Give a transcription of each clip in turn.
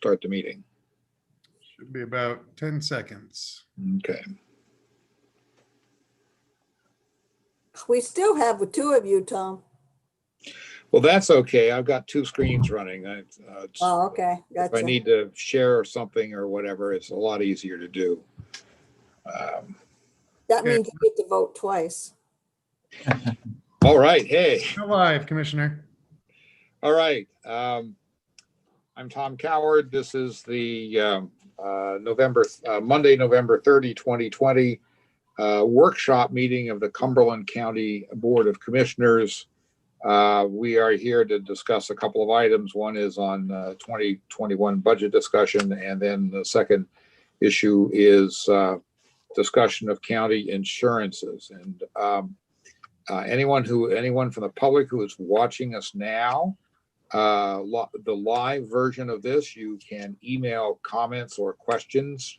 start the meeting. Should be about 10 seconds. Okay. We still have the two of you, Tom. Well, that's okay. I've got two screens running. Oh, okay, If I gotcha. need to share something or whatever, it's a lot easier to do. That means you get to vote twice. All right. Hey. Go live, Commissioner. All right. I'm Tom Coward. This is the Monday, November 30, 2020 workshop meeting of the Cumberland County Board of Commissioners. We are here to discuss a couple of items. One is on 2021 budget discussion, and then the second issue is discussion of county insurances. And anyone from the public who is watching us now, the live version of this, you can email comments or questions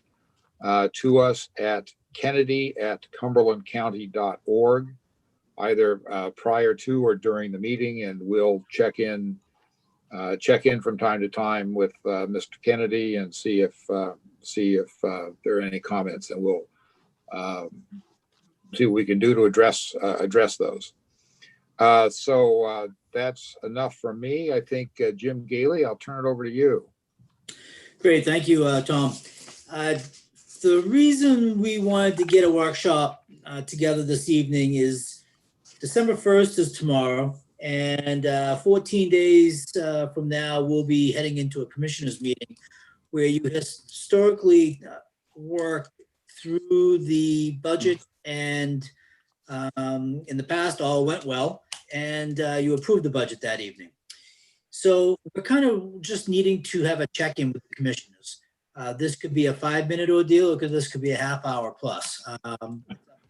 to us at kennedy@cumberlandcounty.org, either prior to or during the meeting, and we'll check in from time to time with Mr. Kennedy and see if there are any comments, and we'll see what we can do to address those. So that's enough for me. I think Jim Gailey, I'll turn it over to you. Great, thank you, Tom. The reason we wanted to get a workshop together this evening is December 1st is tomorrow, and 14 days from now, we'll be heading into a commissioners meeting where you historically work through the budget, and in the past, all went well, and you approved the budget that evening. So we're kind of just needing to have a check-in with the commissioners. This could be a 5-minute ordeal, or this could be a half-hour plus, to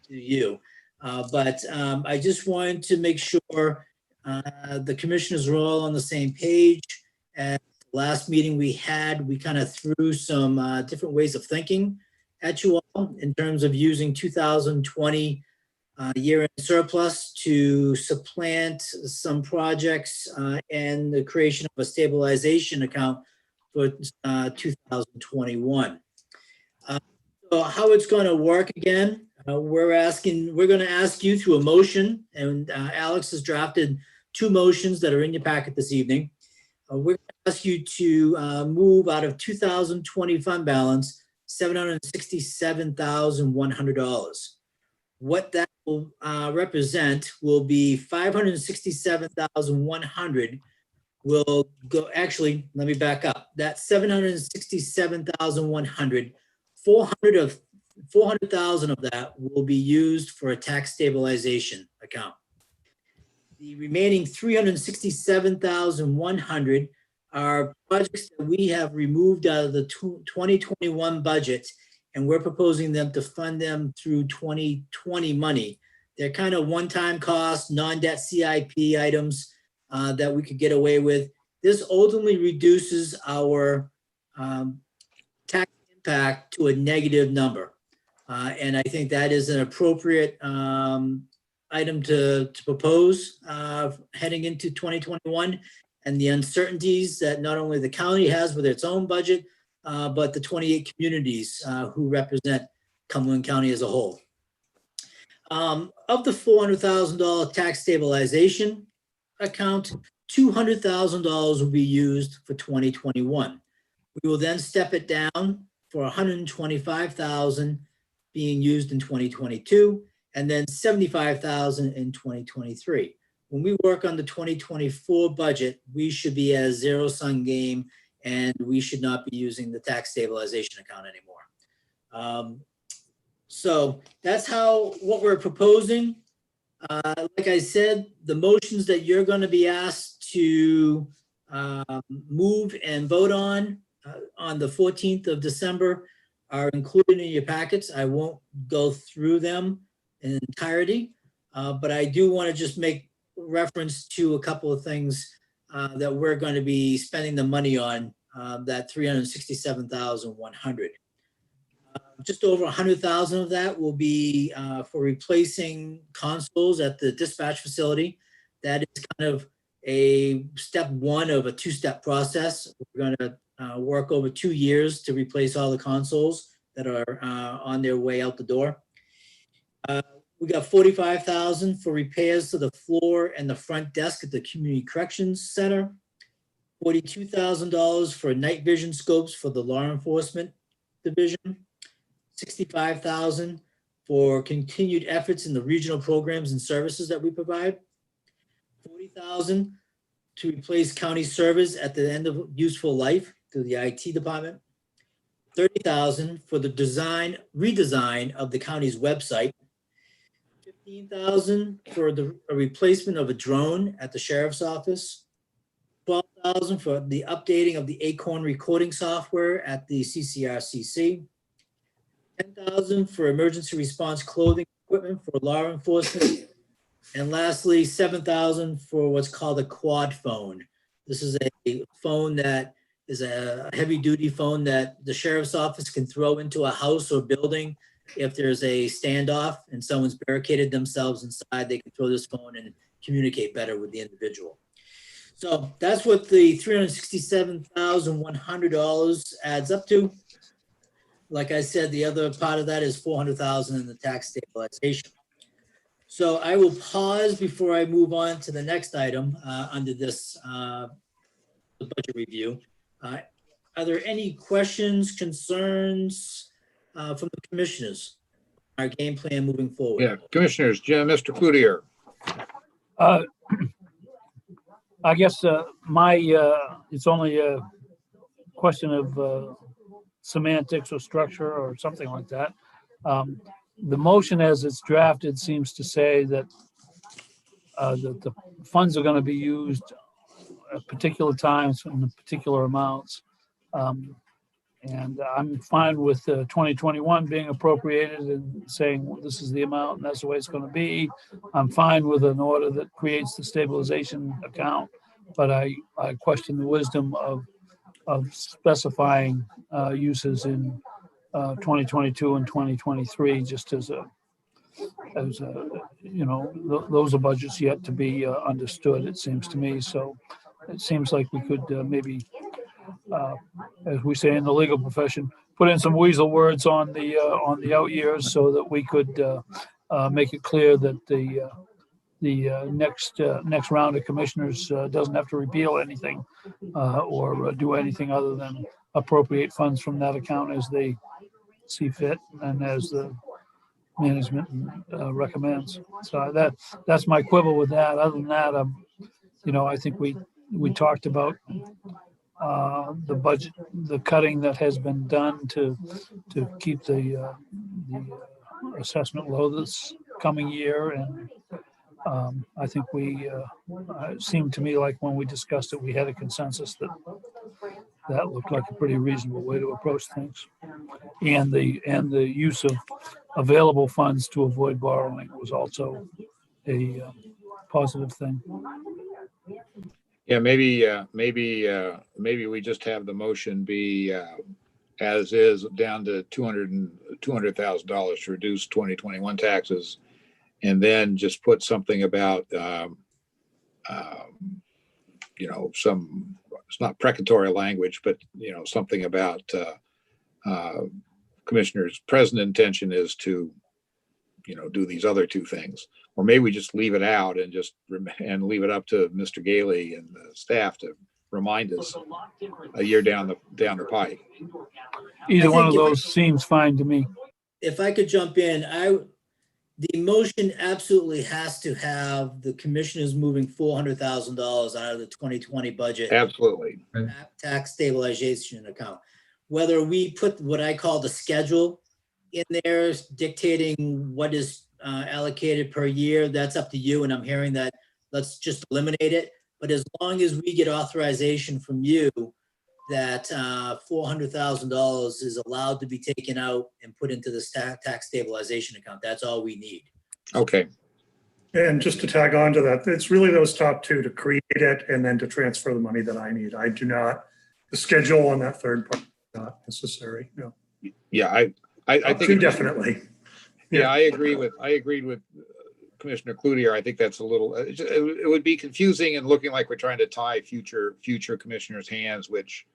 you. But I just wanted to make sure the commissioners are all on the same page. At the last meeting we had, we kind of threw some different ways of thinking at you all in terms of using 2020 year-end surplus to supplant some projects and the creation of a stabilization account for 2021. So how it's going to work again, we're going to ask you through a motion, and Alex has drafted 2 motions that are in your packet this evening. We're going to ask you to move out of 2020 fund balance $767,100. What that will represent will be $567,100 will go, actually, let me back up. That $767,100, 400,000 of that will be used for a tax stabilization account. The remaining $367,100 are projects that we have removed out of the 2021 budget, and we're proposing them to fund them through 2020 money. They're kind of one-time cost, non-debt CIP items that we could get away with. This ultimately reduces our tax impact to a negative number. And I think that is an appropriate item to propose heading into 2021, and the uncertainties that not only the county has with its own budget, but the 28 communities who represent Cumberland County as a whole. Of the $400,000 tax stabilization account, $200,000 will be used for 2021. We will then step it down for $125,000 being used in 2022, and then $75,000 in 2023. When we work on the 2024 budget, we should be at a zero-sum game, and we should not be using the tax stabilization account anymore. So that's what we're proposing. Like I said, the motions that you're going to be asked to move and vote on the 14th of December are included in your packets. I won't go through them in entirety, but I do want to just make reference to a couple of things that we're going to be spending the money on, that $367,100. Just over $100,000 of that will be for replacing consoles at the dispatch facility. That is kind of a step one of a two-step process. We're going to work over 2 years to replace all the consoles that are on their way out the door. We got $45,000 for repairs to the floor and the front desk at the Community Corrections Center. $42,000 for night vision scopes for the law enforcement division. $65,000 for continued efforts in the regional programs and services that we provide. $40,000 to replace county servers at the end of useful life through the IT department. $30,000 for the redesign of the county's website. $15,000 for a replacement of a drone at the sheriff's office. $12,000 for the updating of the Acorn recording software at the CCRCC. $10,000 for emergency response clothing equipment for law enforcement. And lastly, $7,000 for what's called a quad phone. This is a phone that is a heavy duty phone that the sheriff's office can throw into a house or building. If there's a standoff and someone's barricaded themselves inside, they can throw this phone and communicate better with the individual. So that's what the $367,100 adds up to. Like I said, the other part of that is $400,000 in the tax stabilization. So I will pause before I move on to the next item under this the budget review. Are there any questions, concerns from the commissioners? Our game plan moving forward. Yeah, commissioners, Jim, Mr. Cloutier. I guess it's only a question of semantics or structure or something like that. The motion as it's drafted seems to say that the funds are going to be used at particular times and particular amounts. And I'm fine with 2021 being appropriated and saying, well, this is the amount and that's the way it's going to be. I'm fine with an order that creates the stabilization account, but I question the wisdom of specifying uses in 2022 and 2023, just as a, you know, those are budgets yet to be understood, it seems to me. So it seems like we could maybe, as we say in the legal profession, put in some weasel words on the out years so that we could make it clear that the next round of commissioners doesn't have to repeal anything or do anything other than appropriate funds from that account as they see fit and as the management recommends. So that's my quibble with that. Other than that, you know, I think we talked about the budget, the cutting that has been done to keep the assessment low this coming year, and I think it seemed to me like when we discussed it, we had a consensus that looked like a pretty reasonable way to approach things, and the use of available funds to avoid borrowing was also a positive thing. Yeah, maybe we just have the motion be as is down to $200,000 to reduce 2021 taxes, and then just put something about you know, some, it's not precatory language, but you know, something about commissioner's present intention is to, you know, do these other two things. Or maybe we just leave it out and leave it up to Mr. Gailey and the staff to remind us a year down the pike. Either one of those seems fine to me. If I could jump in, the motion absolutely has to have the commissioners moving $400,000 out of the 2020 budget. Absolutely. Tax stabilization account. Whether we put what I call the schedule in there dictating what is allocated per year, that's up to you. And I'm hearing that let's just eliminate it. But as long as we get authorization from you that $400,000 is allowed to be taken out and put into the tax stabilization account, that's all we need. Okay. And just to tag on to that, it's really those top two, to create it and then to transfer the money that I need. I do not, the schedule on that third part is not necessary. No. Yeah, I think Two definitely. Yeah, I agreed with Commissioner Cloutier, I think that's a little, it would be confusing and looking like we're trying to tie future commissioners' hands, which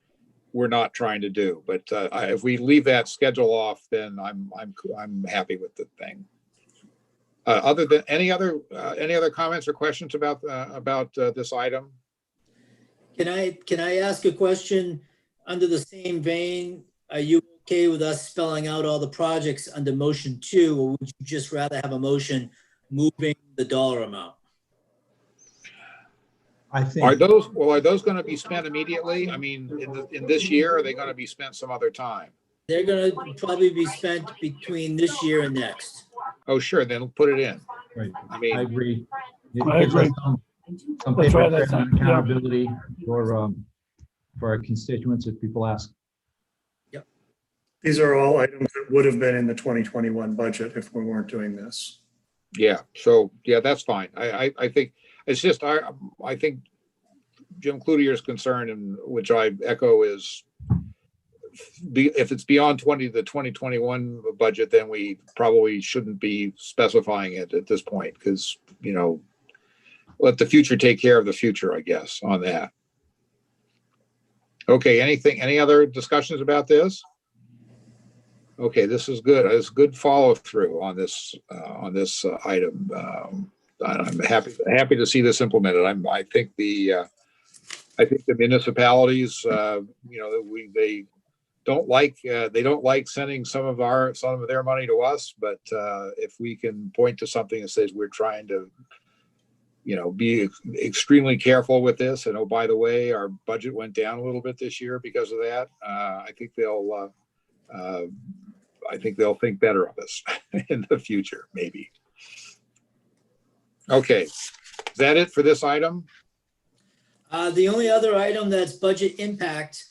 we're not trying to do. But if we leave that schedule off, then I'm happy with the thing. Other than any other comments or questions about this item? Can I ask a question under the same vein? Are you okay with us spelling out all the projects under motion 2, or would you just rather have a motion moving the dollar amount? I Are think, those going to be spent immediately? I mean, in this year, or are they going to be spent some other time? They're gonna probably be spent between this year and next. Oh, sure, then put it in. right, I I mean, agree. It I gives us agree. some That's paper right, I trail think, and yeah. accountability for our constituents if people ask. These are all items that would have been in the 2021 budget if we weren't doing this. yeah, so, yeah, that's fine. I think, it's just, I think Jim Cloutier's concern, and which I echo, is if it's beyond the 2021 budget, then we probably shouldn't be specifying it at this point, because, let the future take care of the future, I guess, on that. Okay, any other discussions about this? Okay, this is good. It's good follow through on this item. I'm happy to see this implemented. I think the municipalities, they don't like sending some of their money to us, but if we can point to something that says we're trying to, be extremely careful with this, and oh, by the way, our budget went down a little bit this year because of that, I think they'll think better of us in the future, maybe. Okay, is that it for this item? The only other item that's budget impact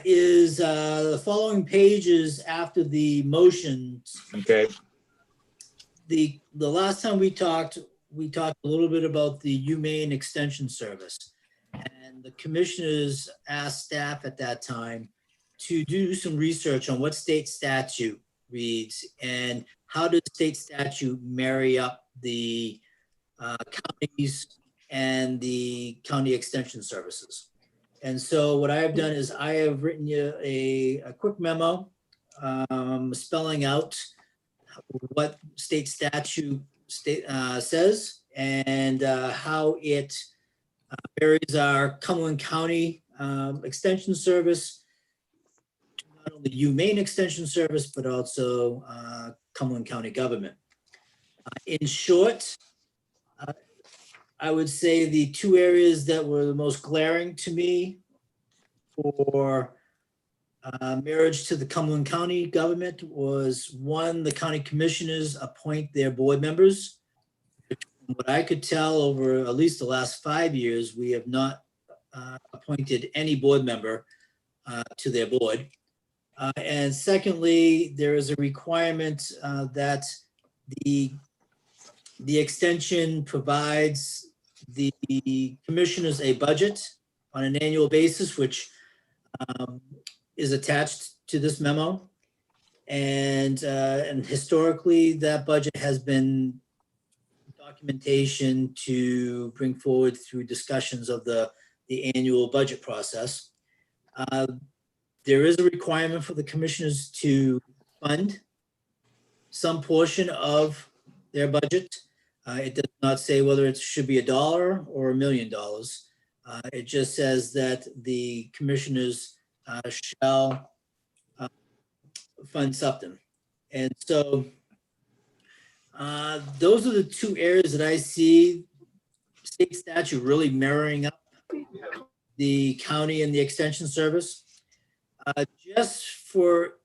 is the following pages after the motions. Okay, The last time we talked a little bit about the Humane Extension Service. And the commissioners asked staff at that time to do some research on what state statute reads and how does state statute marry up the counties and the county extension services. And so what I have done is I have written you a quick memo spelling out what state statute says and how it varies our Cumberland County Extension Service to not only Humane Extension Service, but also Cumberland County government. In short, I would say the two areas that were the most glaring to me for marriage to the Cumberland County government was, one, the county commissioners appoint their board members. From what I could tell over at least the last 5 years, we have not appointed any board member to their board. And secondly, there is a requirement that the extension provides the commissioners a budget on an annual basis, which is attached to this memo. And historically, that budget has been documentation to bring forward through discussions of the annual budget process. There is a requirement for the commissioners to fund some portion of their budget. It does not say whether it should be $1 or $1 million. It just says that the commissioners shall fund something. And so those are the two areas that I see state statute really mirroring up the county and the extension service. Just for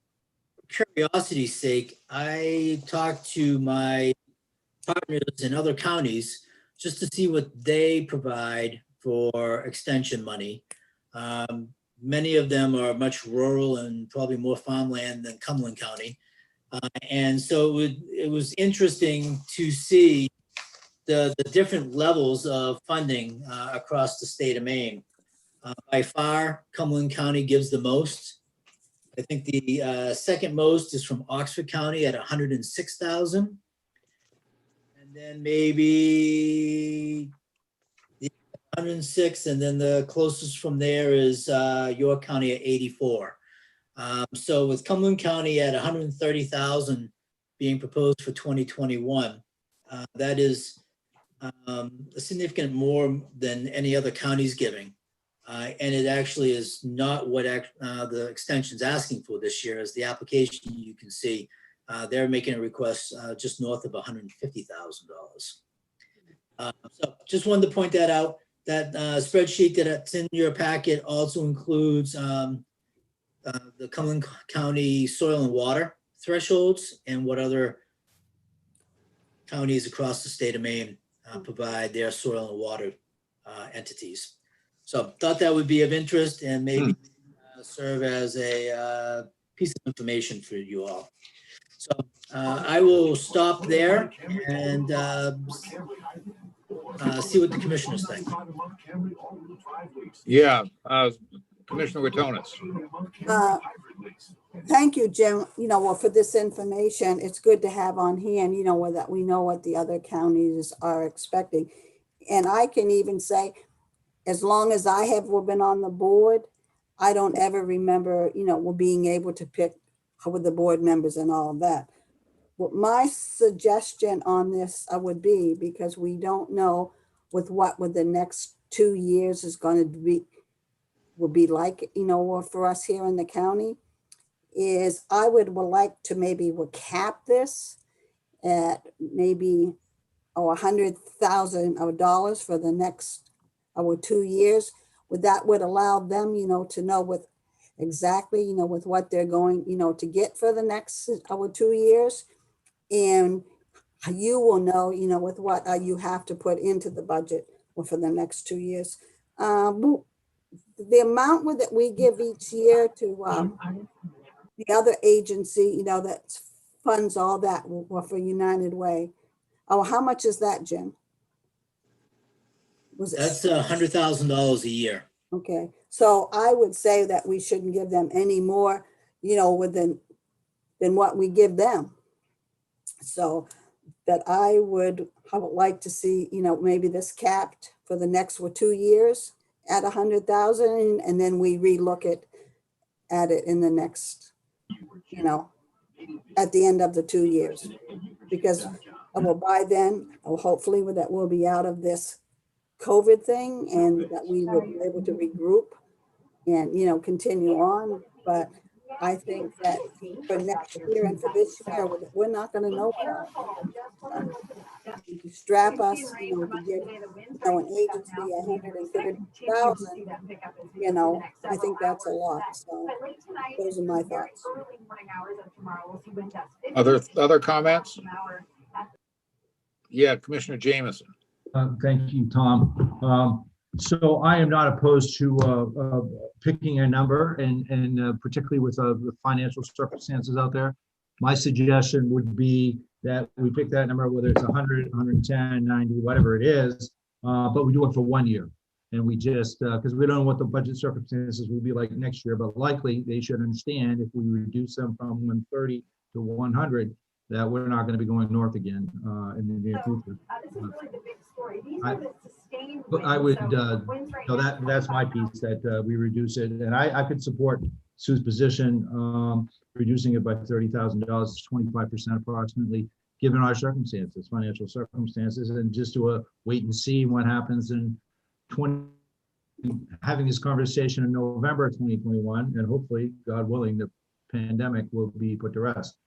curiosity's sake, I talked to my partners in other counties just to see what they provide for extension money. Many of them are much rural and probably more farmland than Cumberland County. And so it was interesting to see the different levels of funding across the state of Maine. By far, Cumberland County gives the most. I think the second most is from Oxford County at $106,000. And then maybe 106, and then the closest from there is York County at 84. So with Cumberland County at 130,000 being proposed for 2021, that is a significant more than any other county's giving. And it actually is not what the extension's asking for this year. As the application, you can see, they're making a request just north of $150,000. So just wanted to point that out. That spreadsheet that's in your packet also includes the Cumberland County soil and water thresholds and what other counties across the state of Maine provide their soil and water entities. So thought that would be of interest and maybe serve as a piece of information for you all. So I will stop there and see what the commissioners think. Yeah, Commissioner Witonis. Thank you, Jim, well, for this information. It's good to have on hand, that we know what the other counties are expecting. And I can even say, as long as I have been on the board, I don't ever remember, being able to pick with the board members and all of that. What my suggestion on this would be, because we don't know with the next 2 years is going to be, will be like, for us here in the county, is I would like to maybe cap this at maybe $100,000 for the next 2 years. That would allow them, to know with exactly, with what they're going, to get for the next 2 years. And you will know, with what you have to put into the budget for the next 2 years. The amount that we give each year to the other agency, that funds all that for United Way. Oh, how much is that, Jim? Was it? That's $100,000 a year. Okay, so I would say that we shouldn't give them any more, than what we give them. So that I would like to see, maybe this capped for the next 2 years at 100,000, and then we relook at it in the next, at the end of the 2 years, because by then, hopefully that we'll be out of this COVID thing and that we will be able to regroup and, continue on. But I think that for next year and for this year, we're not going to know. If you strap us, to give, an agency 130,000, I think that's a lot. So those are my thoughts. Other comments? Yeah, Commissioner Jameson. Thank you, Tom. So I am not opposed to picking a number, and particularly with the financial circumstances out there. My suggestion would be that we pick that number, whether it's 100, 110, 90, whatever it is, but we do it for 1 year. And we just, because we don't know what the budget circumstances will be like next year, but likely they should understand if we reduce them from 130 to 100, that we're not going to be going north again in the near future. I would, that's my piece, that we reduce it. And I could support Sue's position, reducing it by $30,000, 25% approximately, given our circumstances, financial circumstances, and just do a wait and see what happens in having this conversation in November 2021, and hopefully, God willing, the pandemic will be put to rest,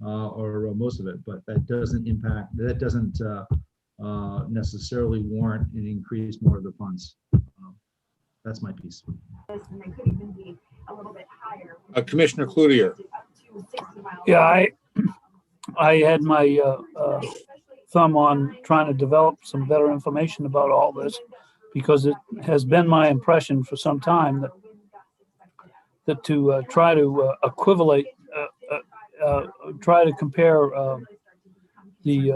or most of it. But that doesn't necessarily warrant an increase more of the funds. That's my piece. Commissioner Cloutier. Yeah, I had my thumb on trying to develop some better information about all this, because it has been my impression for some time that to try to try to compare the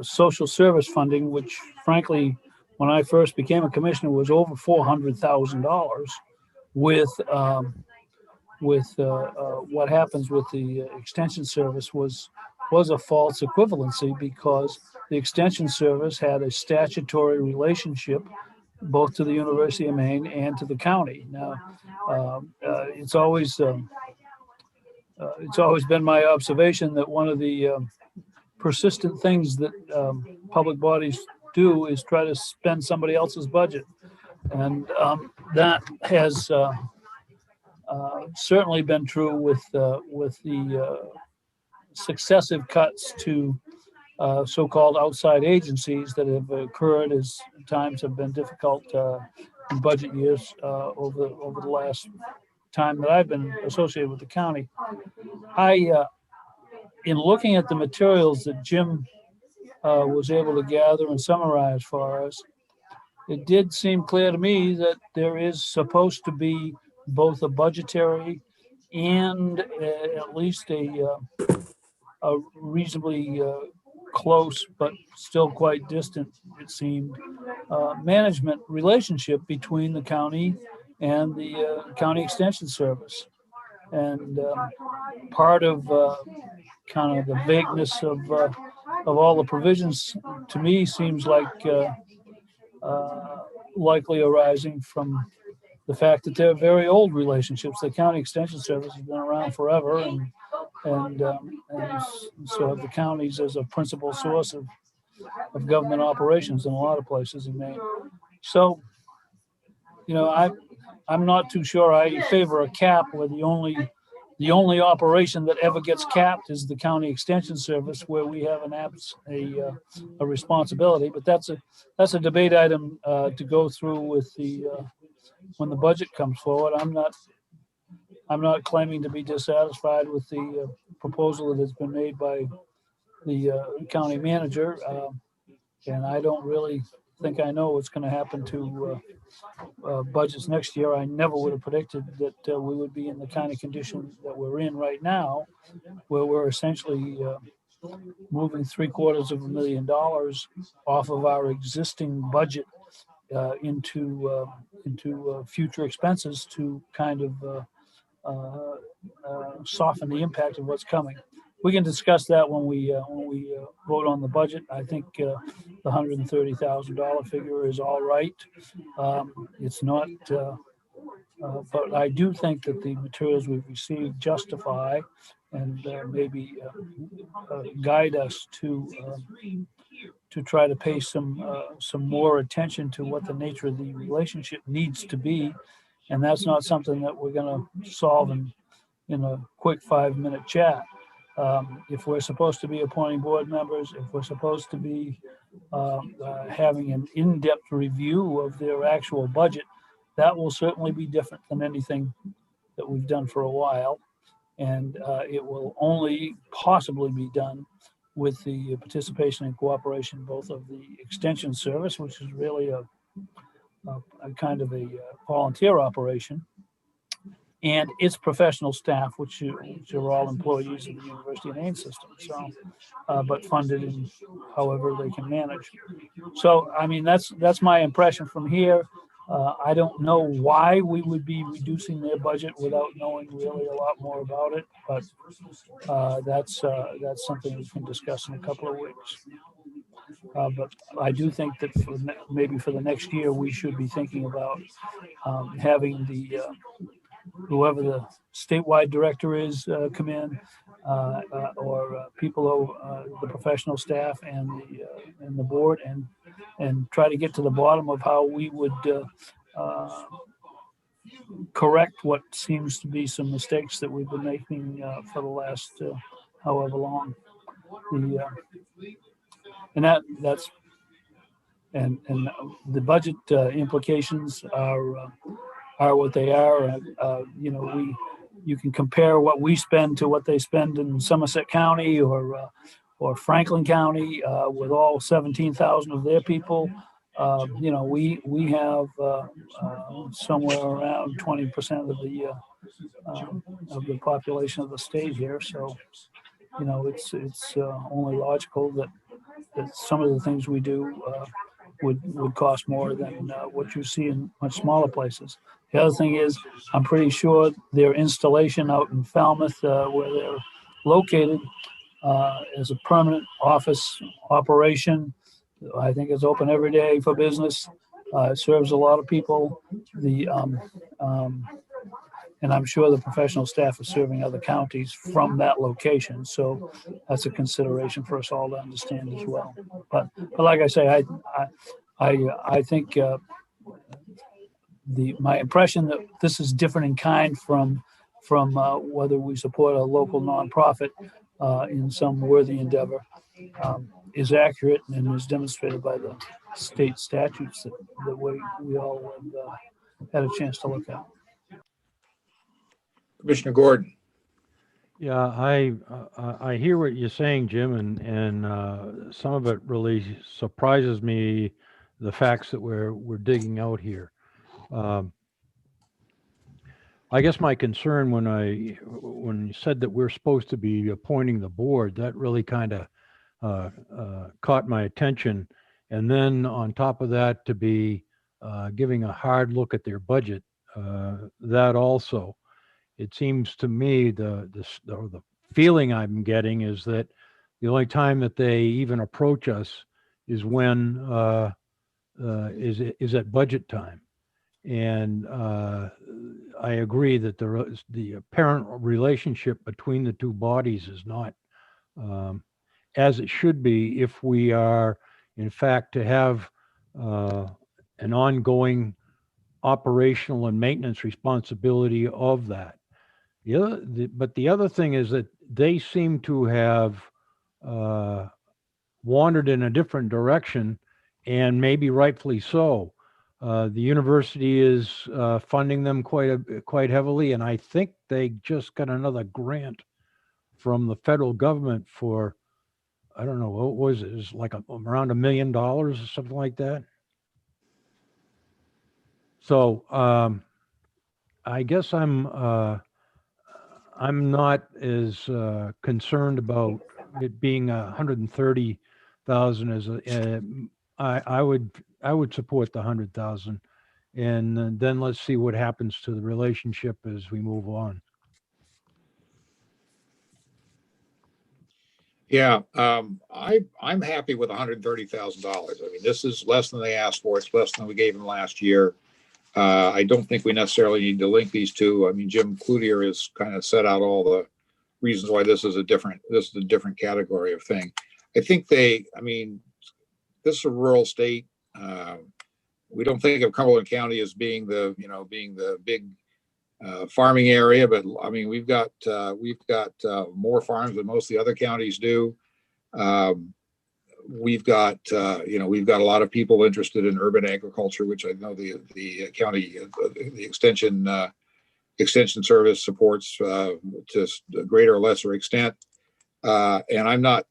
social service funding, which frankly, when I first became a commissioner, was over $400,000, with what happens with the extension service was was a false equivalency because the Extension Service had a statutory relationship both to the University of Maine and to the county. Now, it's always been my observation that one of the persistent things that public bodies do is try to spend somebody else's budget. And that has certainly been true with the successive cuts to so-called outside agencies that have occurred as times have been difficult in budget years over the last time that I've been associated with the county. In looking at the materials that Jim was able to gather and summarize for us, it did seem clear to me that there is supposed to be both a budgetary and at least a reasonably close, but still quite distant, it seemed, management relationship between the county and the County Extension Service. And part of kind of the vagueness of all the provisions to me seems like likely arising from the fact that they're very old relationships. The County Extension Service has been around forever, and so have the counties as a principal source of government operations in a lot of places in Maine. So, I'm not too sure I favor a cap where the only operation that ever gets capped is the County Extension Service, where we have a responsibility. But that's a debate item to go through with when the budget comes forward. I'm not claiming to be dissatisfied with the proposal that has been made by the county manager, and I don't really think I know what's going to happen to budgets next year. I never would have predicted that we would be in the kind of condition that we're in right now, where we're essentially moving $750,000 off of our existing budget into future expenses to kind of soften the impact of what's coming. We can discuss that when we vote on the budget. I think the $130,000 figure is all right. It's not, but I do think that the materials we've received justify and maybe guide us to try to pay some more attention to what the nature of the relationship needs to be. And that's not something that we're going to solve in a quick 5-minute chat. If we're supposed to be appointing board members, if we're supposed to be having an in-depth review of their actual budget, that will certainly be different than anything that we've done for a while. And it will only possibly be done with the participation and cooperation both of the Extension Service, which is really a kind of a volunteer operation, and its professional staff, which are all employees of the University of Maine system, so but funded in however they can manage. So, I mean, that's my impression from here. I don't know why we would be reducing their budget without knowing really a lot more about it, but that's something we can discuss in a couple of weeks. But I do think that maybe for the next year, we should be thinking about having the whoever the statewide director is come in, or people, the professional staff and the board, and try to get to the bottom of how we would correct what seems to be some mistakes that we've been making for the last however long. And the budget implications are what they are. You can compare what we spend to what they spend in Somerset County or Franklin County with all 17,000 of their people. We have somewhere around 20% of the population of the state here. So, it's only logical that some of the things we do would cost more than what you see in much smaller places. The other thing is, I'm pretty sure their installation out in Falmouth, where they're located, as a permanent office operation. I think it's open every day for business. It serves a lot of people. And I'm sure the professional staff is serving other counties from that location. So that's a consideration for us all to understand as well. But like I say, I think my impression that this is different in kind from whether we support a local nonprofit in some worthy endeavor is accurate and is demonstrated by the state statutes that we all have had a chance to look at. Commissioner Gordon. Yeah, I hear what you're saying, Jim, and some of it really surprises me, the facts that we're digging out here. I guess my concern when you said that we're supposed to be appointing the board, that really kind of caught my attention. And then on top of that, to be giving a hard look at their budget, that also. It seems to me the feeling I'm getting is that the only time that they even approach us is when is at budget time, and I agree that the apparent relationship between the two bodies is not as it should be if we are in fact to have an ongoing operational and maintenance responsibility of that. But the other thing is that they seem to have wandered in a different direction, and maybe rightfully so. The university is funding them quite heavily, and I think they just got another grant from the federal government for, I don't know, what was it? It was like around $1 million or something like that. So I guess I'm not as concerned about it being 130,000 as I would support the 100,000, and then let's see what happens to the relationship as we move on. Yeah, I'm happy with $130,000. I mean, this is less than they asked for. It's less than we gave them last year. I don't think we necessarily need to link these two. I mean, Jim Cloutier has kind of set out all the reasons why this is a different category of thing. I think this is a rural state. We don't think of Cumberland County as being the big farming area, but I mean, we've got more farms than most of the other counties do. We've got a lot of people interested in urban agriculture, which I know the county, the extension service supports to a greater or lesser extent. And I'm not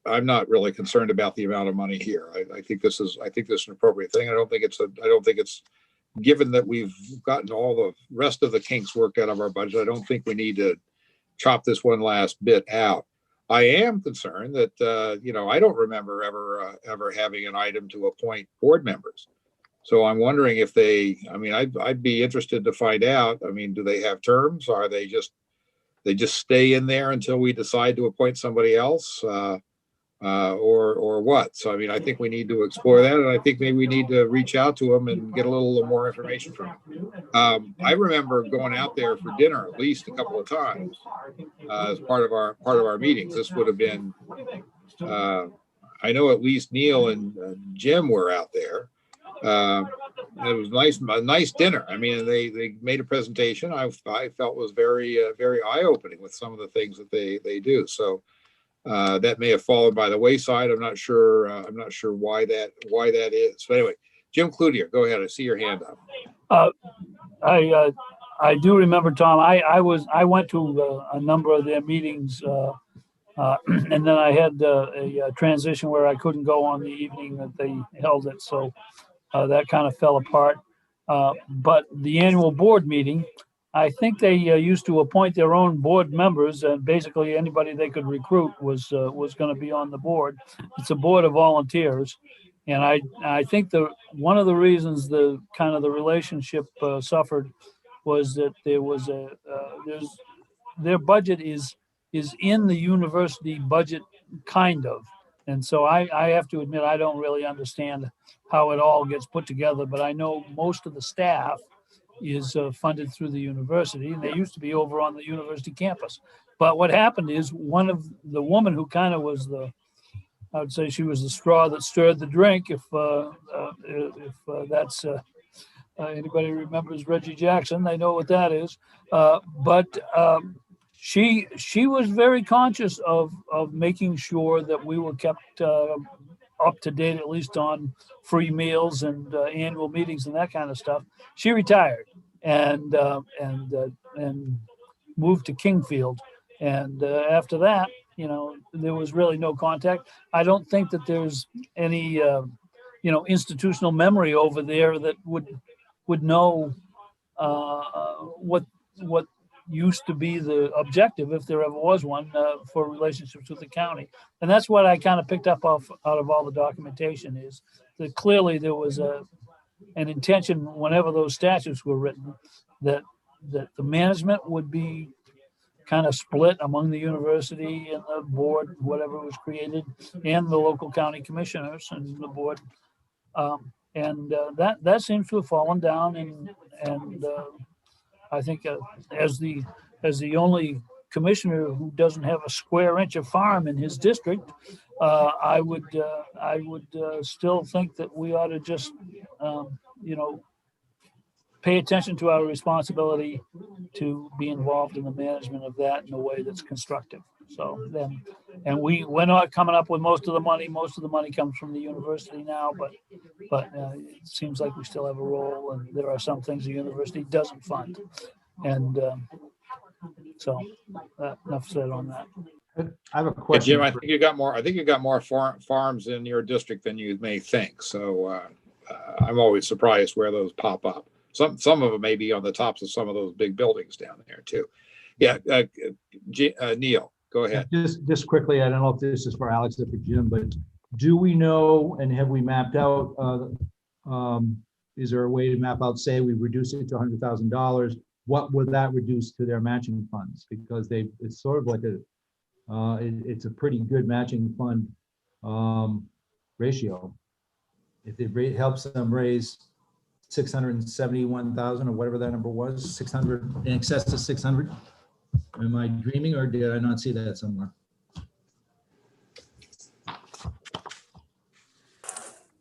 really concerned about the amount of money here. I think this is an appropriate thing. I don't think it's given that we've gotten all the rest of the kinks worked out of our budget. I don't think we need to chop this one last bit out. I am concerned that, I don't remember ever having an item to appoint board members. So I'm wondering if I'd be interested to find out. I mean, do they have terms? Are they just stay in there until we decide to appoint somebody else, or what? So, I mean, I think we need to explore that. And I think maybe we need to reach out to them and get a little more information from them. I remember going out there for dinner at least a couple of times as part of our meetings. This would have been, I know at least Neil and Jim were out there. It was a nice dinner. I mean, they made a presentation I felt was very eye-opening with some of the things that they do. So that may have fallen by the wayside. I'm not sure why that is. But anyway, Jim Cloutier, go ahead. I see your hand up. I do remember, Tom. I went to a number of their meetings, and then I had a transition where I couldn't go on the evening that they held it. So that kind of fell apart. But the annual board meeting, I think they used to appoint their own board members, and basically anybody they could recruit was going to be on the board. It's a board of volunteers, and I think one of the reasons the relationship suffered was that there was their budget is in the university budget kind of. And so I have to admit, I don't really understand how it all gets put together, but I know most of the staff is funded through the university, and they used to be over on the university campus. But what happened is one of the woman who kind of was I would say she was the straw that stirred the drink, if that's anybody remembers Reggie Jackson, they know what that is. She was very conscious of making sure that we were kept up to date, at least on free meals and annual meetings and that kind of stuff. She retired and moved to Kingfield, and after that, there was really no contact. I don't think that there's any institutional memory over there that would know what used to be the objective, if there ever was one, for relationships with the county. And that's what I kind of picked up out of all the documentation, is that clearly there was an intention whenever those statutes were written that the management would be kind of split among the university and the board, whatever was created, and the local county commissioners and the board. That seems to have fallen down, and I think as the only commissioner who doesn't have a square inch of farm in his district, I would still think that we ought to just pay attention to our responsibility to be involved in the management of that in a way that's constructive. So then, and we're not coming up with most of the money. Most of the money comes from the university now, but it seems like we still have a role, and there are some things the university doesn't fund. And so enough said on that. I have a Yeah, question. Jim, I think you got more farms in your district than you may think. So I'm always surprised where those pop up. Some of them may be on the tops of some of those big buildings down there too. Yeah, Neil, go ahead. Just quickly, I don't know if this is for Alex or for Jim, but do we know, and have we mapped out, is there a way to map out, say we reduce it to $100,000, what would that reduce to their matching funds? Because it's sort of like it's a pretty good matching fund ratio. If it helps them raise 671,000 or whatever that number was, 600, in excess of 600. Am I dreaming, or did I not see that somewhere?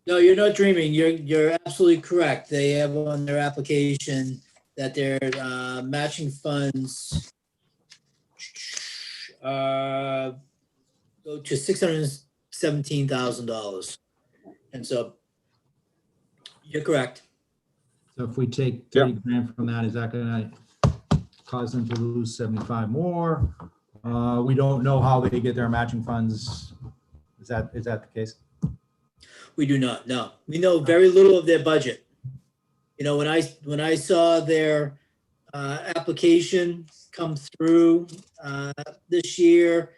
No, you're not dreaming. You're absolutely correct. They have on their application that their matching funds go to $617,000. And so you're correct. So if we take 30 grand from that, is that gonna cause them to lose 75 more? We don't know how they get their matching funds. Is that the case? We do not, no. We know very little of their budget. When I saw their application come through this year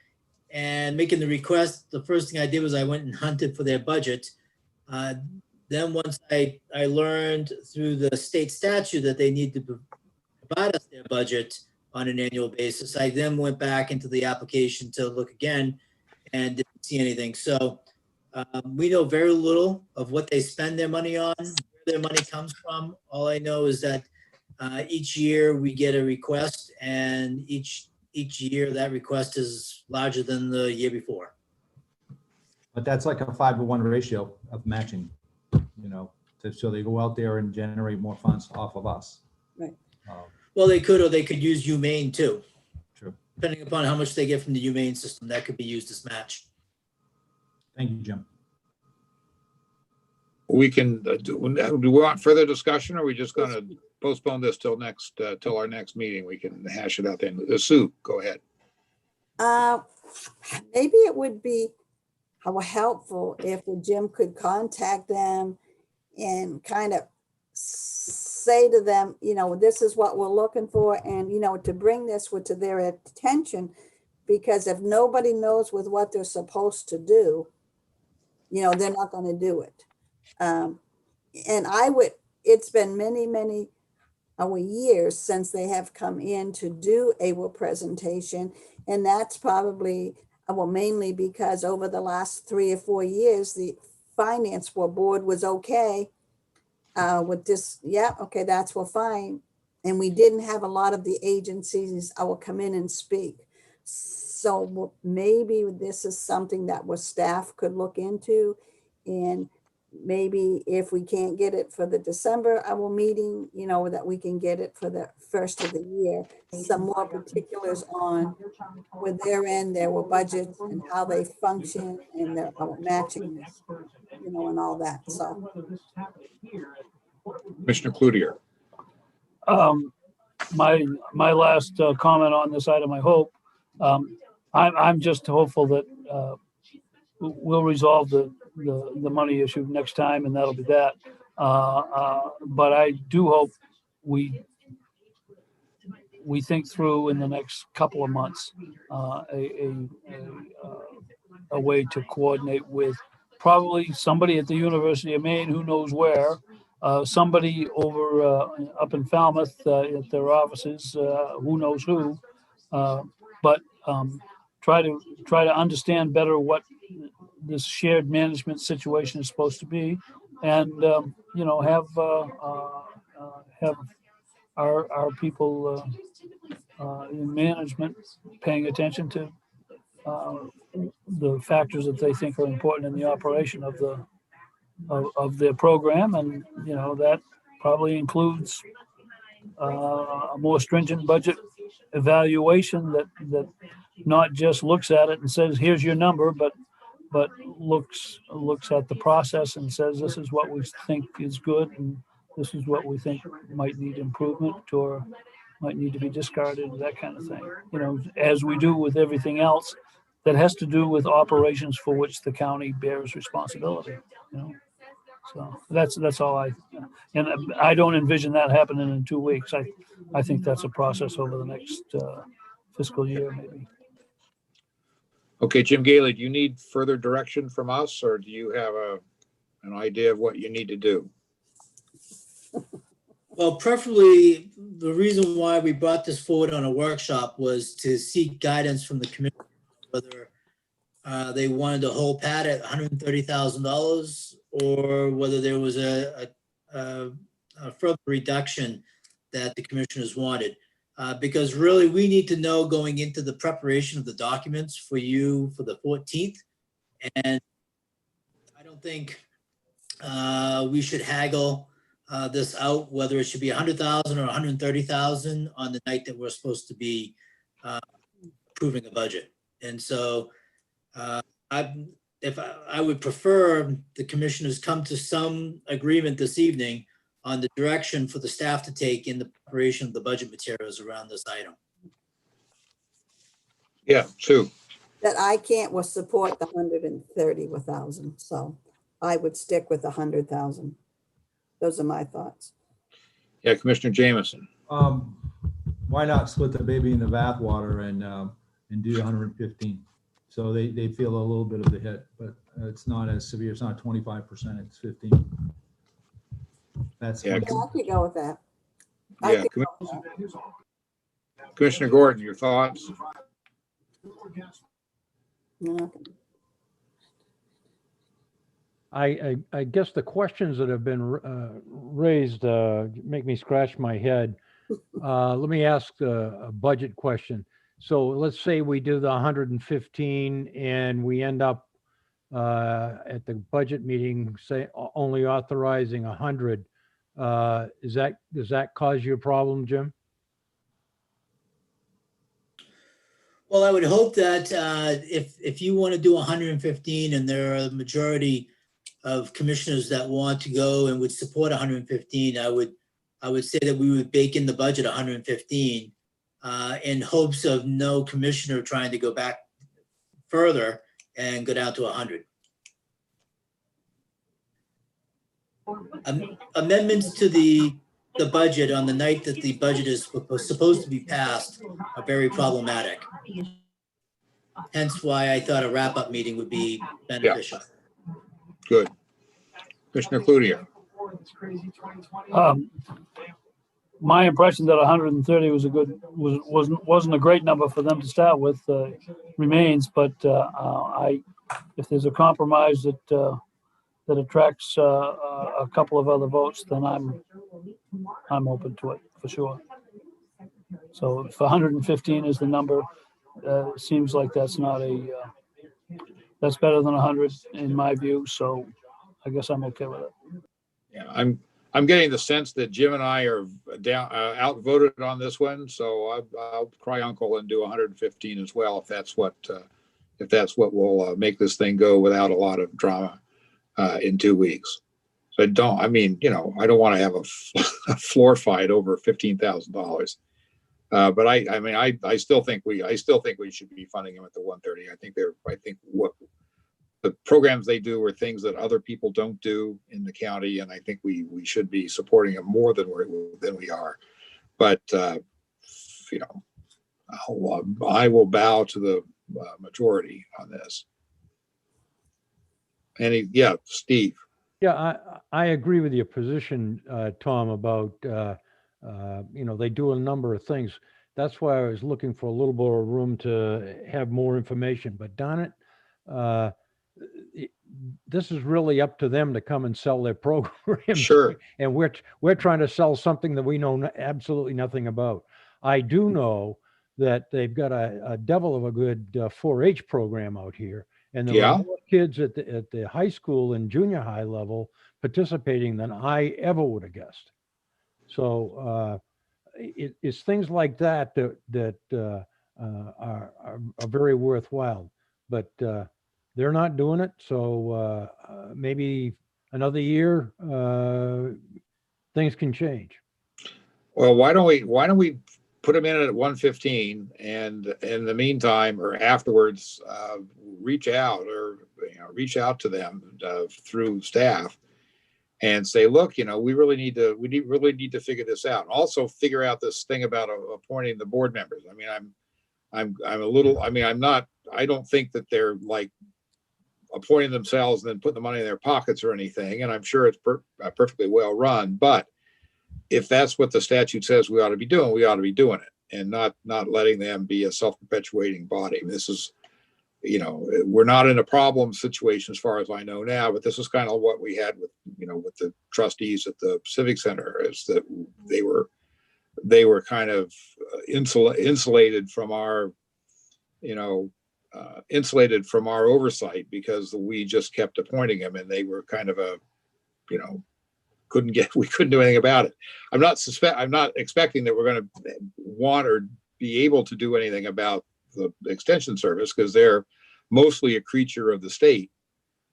and making the request, the first thing I did was I went and hunted for their budget. Then once I learned through the state statute that they need to provide us their budget on an annual basis, I then went back into the application to look again and didn't see anything. So we know very little of what they spend their money on, where their money comes from. All I know is that each year we get a request, and each year that request is larger than the year before. But that's like a 5-to-1 ratio of matching, so they go out there and generate more funds off of us. Right. Well, they could, or they could use Humane too. True. Depending upon how much they get from the Humane system, that could be used as match. Thank you, Jim. We can, do we want further discussion, or are we just going to postpone this till our next meeting? We can hash it out then. Sue, go ahead. Maybe it would be helpful if the Jim could contact them and kind of say to them, this is what we're looking for, and, to bring this to their attention, because if nobody knows with what they're supposed to do, they're not going to do it. And it's been many years since they have come in to do a presentation. And that's probably Well, mainly because over the last 3 or 4 years, the finance board was okay with this. Yeah, okay, that's well fine. And we didn't have a lot of the agencies I will come in and speak. So maybe this is something that staff could look into. And maybe if we can't get it for the December meeting, that we can get it for the first of the year. Some more particulars on with their end, their budgets and how they function and their matching, and all that. So Commissioner Cloutier. My last comment on this item, I hope, I'm just hopeful that we'll resolve the money issue next time, and that'll be that. But I do hope we think through in the next couple of months a way to coordinate with probably somebody at the University of Maine, who knows where, somebody over up in Falmouth at their offices, who knows who, but try to understand better what this shared management situation is supposed to be, and have our people in management paying attention to the factors that they think are important in the operation of their program, and that probably includes a more stringent budget evaluation that not just looks at it and says, here's your number, but looks at the process and says, this is what we think is good, and this is what we think might need improvement or might need to be discarded, that kind of thing. As we do with everything else that has to do with operations for which the county bears responsibility. So that's all and I don't envision that happening in 2 weeks. I think that's a process over the next fiscal year, maybe. Okay, Jim Gailey, do you need further direction from us, or do you have an idea of what you need to do? Well, preferably, the reason why we brought this forward on a workshop was to seek guidance from the committee, whether they wanted to hold pat at $130,000 or whether there was a further reduction that the commissioners wanted. Because really, we need to know going into the preparation of the documents for you for the 14th. And I don't think we should haggle this out, whether it should be 100,000 or 130,000 on the night that we're supposed to be approving a budget. And so I would prefer the commissioners come to some agreement this evening on the direction for the staff to take in the preparation of the budget materials around this item. Yeah, Sue. that I can't will support the 130,000. So I would stick with 100,000. Those are my thoughts. Yeah, Commissioner Jameson. Why not split the baby in the bathwater and do 115? So they feel a little bit of the hit, but it's not as severe. It's not 25%, it's 15. That's Yeah, Yeah, I could go with that. Yeah, could go with that. Commissioner Gordon, your thoughts? Yeah. I guess the questions that have been raised make me scratch my head. Let me ask a budget question. So let's say we do the 115 and we end up at the budget meeting, say only authorizing 100. Does that cause you a problem, Jim? Well, I would hope that if you want to do 115 and there are a majority of commissioners that want to go and would support 115, I would say that we would bake in the budget 115 in hopes of no commissioner trying to go back further and go down to 100. Amendments to the budget on the night that the budget is supposed to be passed are very problematic. Hence why I thought a wrap-up meeting would be beneficial. Good. Commissioner Cloutier. my impression that 130 was a good, wasn't a great number for them to start with, remains, but, if there's a compromise that attracts, a couple of other votes, then I'm open to it for sure. So if 115 is the number, seems like that's not that's better than 100 in my view. So I guess I'm okay with it. Yeah, I'm getting the sense that Jim and I are down, outvoted on this one. So I'll cry uncle and do 115 as well, if that's what will make this thing go without a lot of drama in 2 weeks. So I don't want to have a floor fight over $15,000. But I still think we should be funding them at the 130. I think what the programs they do are things that other people don't do in the county, and I think we should be supporting them more than we are. But I will bow to the majority on this. Steve. Yeah, I agree with your position, Tom, about, they do a number of things. That's why I was looking for a little more room to have more information, but darn it, this is really up to them to come and sell their program. Sure. And we're trying to sell something that we know absolutely nothing about. I do know that they've got a devil of a good 4-H program out here. And there are more kids at the high school and junior high level participating than I ever would have guessed. So it's things like that are very worthwhile. But they're not doing it. So maybe another year, things can change. Well, why don't we put them in at 115, and in the meantime or afterwards, reach out to them through staff and say, look, we really need to figure this out. Also figure out this thing about appointing the board members. I don't think that they're like appointing themselves and then putting the money in their pockets or anything. And I'm sure it's perfectly well run, but if that's what the statute says we ought to be doing it, and not letting them be a self-perpetuating body. This is, we're not in a problem situation as far as I know now, but this is kind of what we had with the trustees at the Civic Center, is that they were kind of insulated from our oversight, because we just kept appointing them, and they were kind of we couldn't do anything about it. I'm not expecting that we're going to want or be able to do anything about the Extension Service, because they're mostly a creature of the state.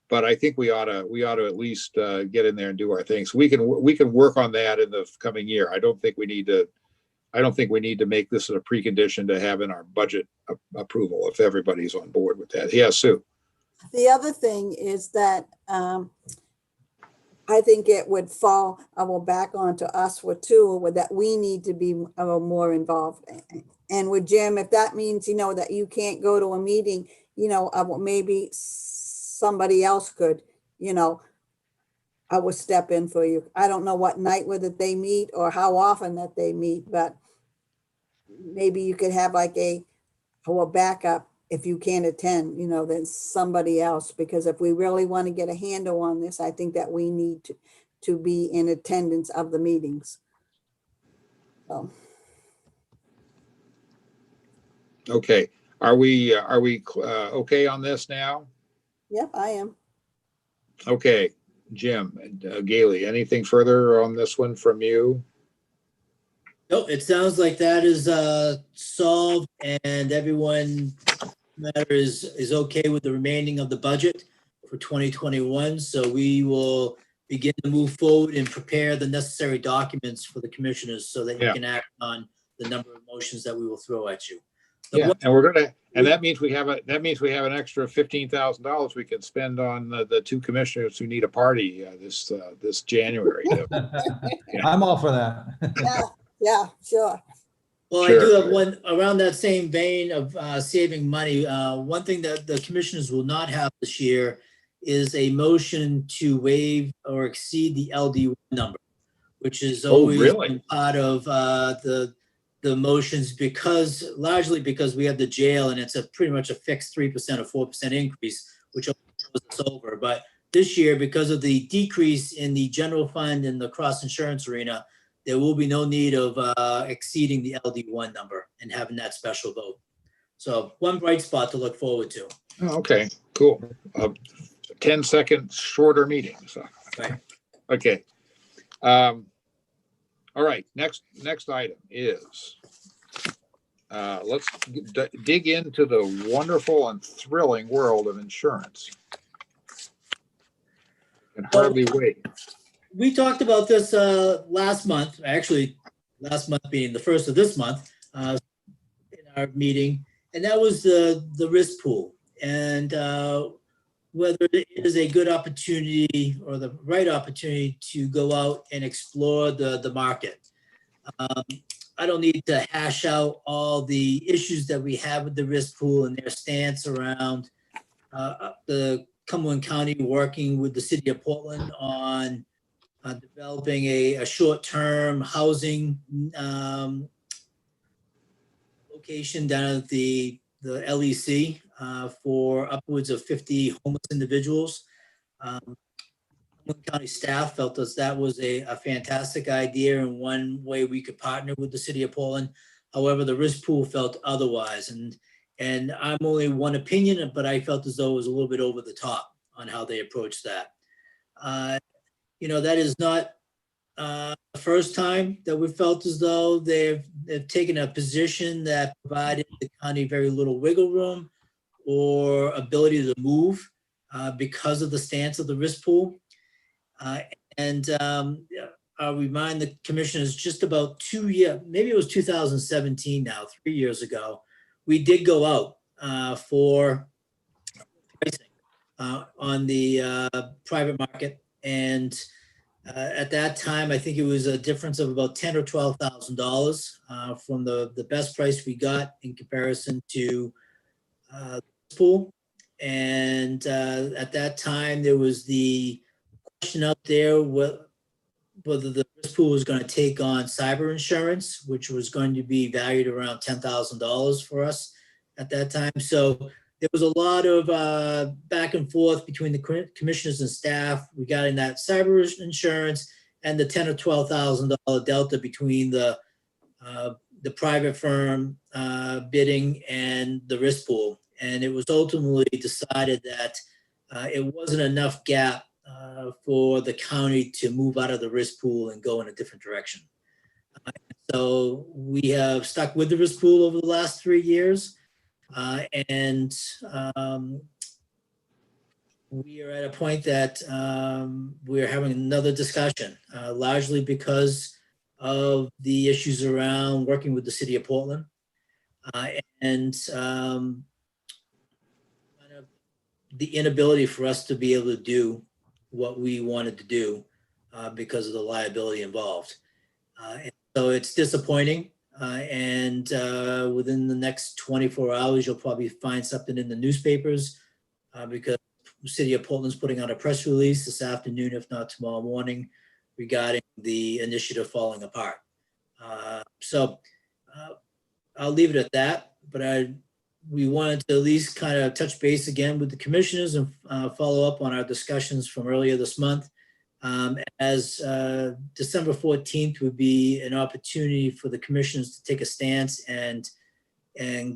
But I think we ought to at least get in there and do our thing. So we can work on that in the coming year. I don't think we need to make this a precondition to have in our budget approval, if everybody's on board with that. Yeah, Sue. The other thing is that I think it would fall back onto us that we need to be more involved. And with Jim, if that means, that you can't go to a meeting, maybe somebody else could, I will step in for you. I don't know what night whether they meet or how often that they meet, but maybe you could have like a backup if you can't attend, then somebody else, because if we really want to get a handle on this, I think that we need to be in attendance of the meetings. So. Okay. Are we okay on this now? Yep, I am. Okay. Jim, Gailey, anything further on this one from you? No, it sounds like that is solved, and everyone matter is okay with the remaining of the budget for 2021. So we will begin to move forward and prepare the necessary documents for the commissioners so that you can act on the number of motions that we will throw at you. And that means we have an extra $15,000 we can spend on the two commissioners who need a party this January. I'm all for that. Yeah, sure. Well, Sure. I do have one around that same vein of saving money. One thing that the commissioners will not have this year is a motion to waive or exceed the LD number. which is Oh, always really? been part of the motions largely because we have the jail and it's pretty much a fixed 3% or 4% increase, which goes us over. But this year, because of the decrease in the general fund and the cross insurance arena, there will be no need of exceeding the LD1 number and having that special vote. So one bright spot to look forward to. Oh, okay, cool. 10 seconds shorter meeting, so. Right. Okay. All right, next item is, let's dig into the wonderful and thrilling world of insurance. Can hardly wait. We talked about this last month, actually, last month being the first of this month, in our meeting, and that was the risk pool. And whether it is a good opportunity or the right opportunity to go out and explore the market. I don't need to hash out all the issues that we have with the risk pool and their stance around the Cumberland County working with the city of Portland on developing a short-term housing location down at the LEC for upwards of 50 homeless individuals. Cumberland County staff felt as that was a fantastic idea and one way we could partner with the city of Portland. However, the risk pool felt otherwise. And I'm only one opinion, but I felt as though it was a little bit over the top on how they approached that. That is not the first time that we felt as though they've taken a position that provided the county very little wiggle room or ability to move because of the stance of the risk pool. I'll remind the commissioners just about 2 years, maybe it was 2017 now, 3 years ago, we did go out for pricing on the private market. And at that time, I think it was a difference of about $10,000 or $12,000 from the best price we got in comparison to the pool. And at that time, there was the question out there whether the risk pool was going to take on cyber insurance, which was going to be valued around $10,000 for us at that time. So there was a lot of back and forth between the commissioners and staff regarding that cyber insurance and the $10,000 or $12,000 delta between the private firm bidding and the risk pool. And it was ultimately decided that it wasn't enough gap for the county to move out of the risk pool and go in a different direction. So we have stuck with the risk pool over the last 3 years. And we are at a point that we're having another discussion, largely because of the issues around working with the city of Portland. And kind of the inability for us to be able to do what we wanted to do because of the liability involved. And so it's disappointing. And within the next 24 hours, you'll probably find something in the newspapers because the city of Portland's putting out a press release this afternoon, if not tomorrow morning, regarding the initiative falling apart. So I'll leave it at that, but we wanted to at least kind of touch base again with the commissioners and follow up on our discussions from earlier this month. As December 14th would be an opportunity for the commissioners to take a stance and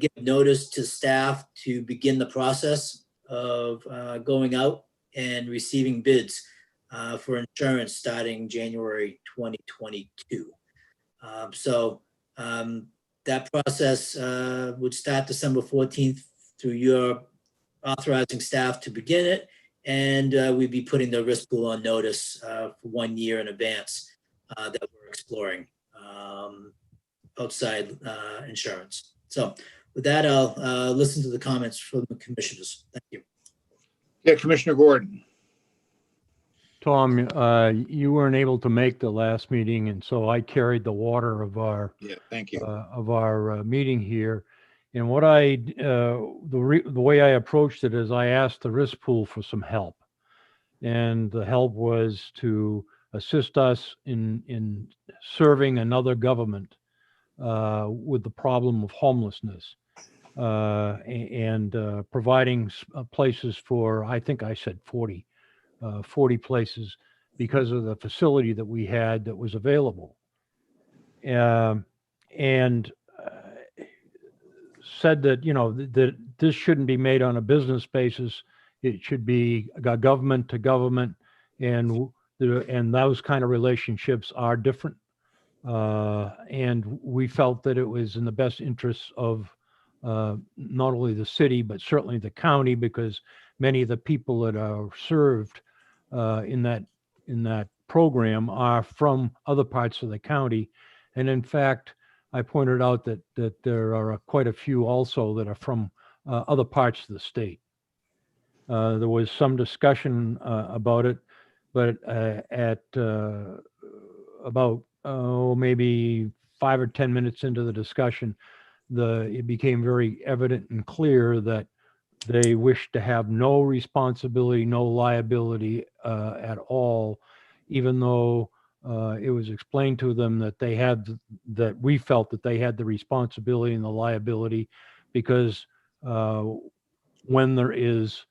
give notice to staff to begin the process of going out and receiving bids for insurance starting January 2022. So that process would start December 14th through your authorizing staff to begin it. And we'd be putting the risk pool on notice for 1 year in advance that we're exploring outside insurance. So with that, I'll listen to the comments from the commissioners. Thank you. Yeah, Commissioner Gordon. Tom, you weren't able to make the last meeting, and so I carried the water of our Yeah, thank you. meeting here. And what the way I approached it is I asked the risk pool for some help, and the help was to assist us in serving another government with the problem of homelessness and providing places for, I think I said 40 places because of the facility that we had that was available. And said that, that this shouldn't be made on a business basis. It should be government to government, and those kind of relationships are different. And we felt that it was in the best interests of not only the city, but certainly the county, because many of the people that are served in that program are from other parts of the county. And in fact, I pointed out that there are quite a few also that are from other parts of the state. There was some discussion about it, but at about maybe 5 or 10 minutes into the discussion, it became very evident and clear that they wished to have no responsibility, no liability at all, even though it was explained to them that we felt that they had the responsibility and the liability, because when there is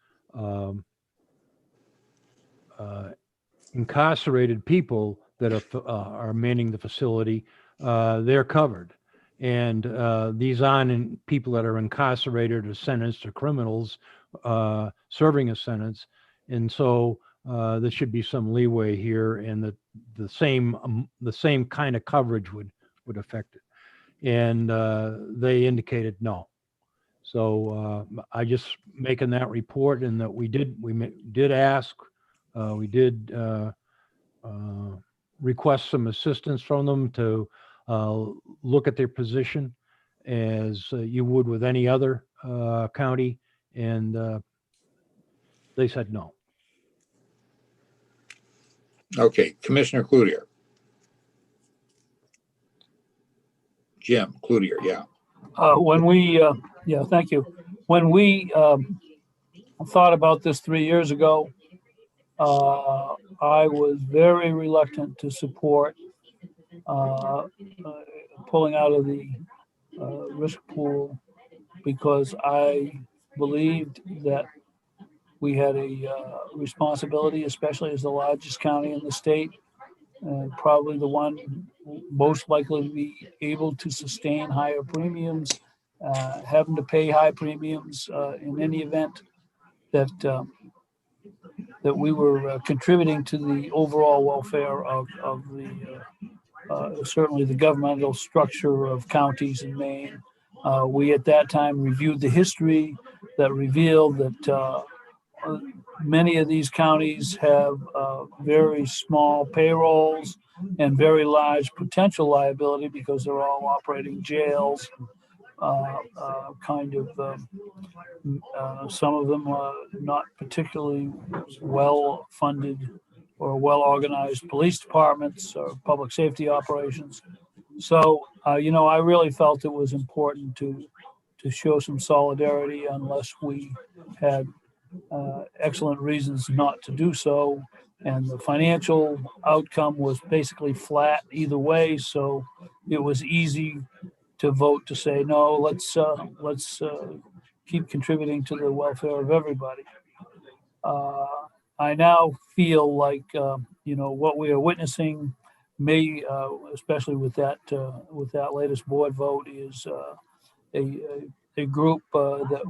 incarcerated people that are manning the facility, they're covered. And these aren't people that are incarcerated or sentenced or criminals serving a sentence. And so there should be some leeway here, and that the same kind of coverage would affect it. And they indicated no. So I just making that report, and that we did ask, we did request some assistance from them to look at their position as you would with any other county, and they said no. Okay, Commissioner Cloutier. Jim Cloutier, yeah. Thank you. When we thought about this 3 years ago, I was very reluctant to support pulling out of the risk pool, because I believed that we had a responsibility, especially as the largest county in the state, and probably the one most likely to be able to sustain higher premiums, having to pay high premiums in any event, that we were contributing to the overall welfare of the certainly the governmental structure of counties in Maine. We at that time reviewed the history that revealed that many of these counties have very small payrolls and very large potential liability, because they're all operating jails, some of them are not particularly well funded or well organized police departments or public safety operations. So, I really felt it was important to show some solidarity, unless we had excellent reasons not to do so. And the financial outcome was basically flat either way. So it was easy to vote to say, no, let's keep contributing to the welfare of everybody. I now feel like, what we are witnessing may, especially with that latest board vote, is a group that,